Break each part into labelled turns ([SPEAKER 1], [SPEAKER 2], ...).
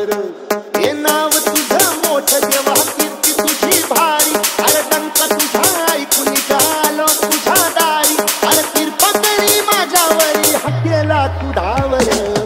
[SPEAKER 1] नावावर हे नाव तुझं मोठं देवा कीर्ती तुझी भारी अरे डंका तुझा ऐकून आलो तुझ्या दारी अरे कृपा करी माझ्यावरी हकेला तू धावर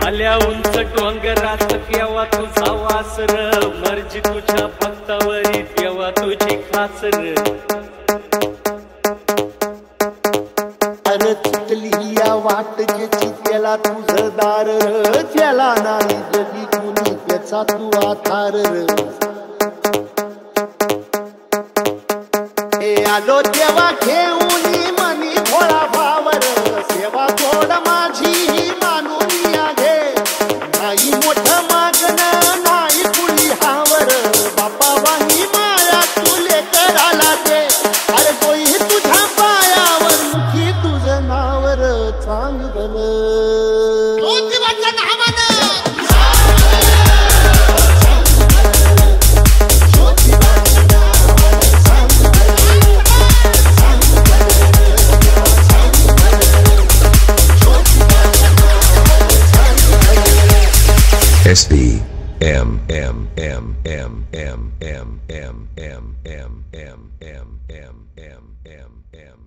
[SPEAKER 2] आल्या उंच डोंगरात केव्हा तुझा वासर मर्जी तुझ्या भक्तावरी तेव्हा तुझी खासर
[SPEAKER 1] अरे चुकली या वाट ज्याची त्याला तुझं दार त्याला नाही जगी कुणी त्याचा तू आधार हे आलो तेव्हा घेऊन मनी भोळा भावर सेवा थोड माझी मानून नाही मोठं मागणं नाही कुणी हावर बापा वाही माया तुले कराला दे अरे तोही तुझ्या पायावर मुखी तुझं नावर चांगलं
[SPEAKER 3] SB M M M M M M M M M M M M M M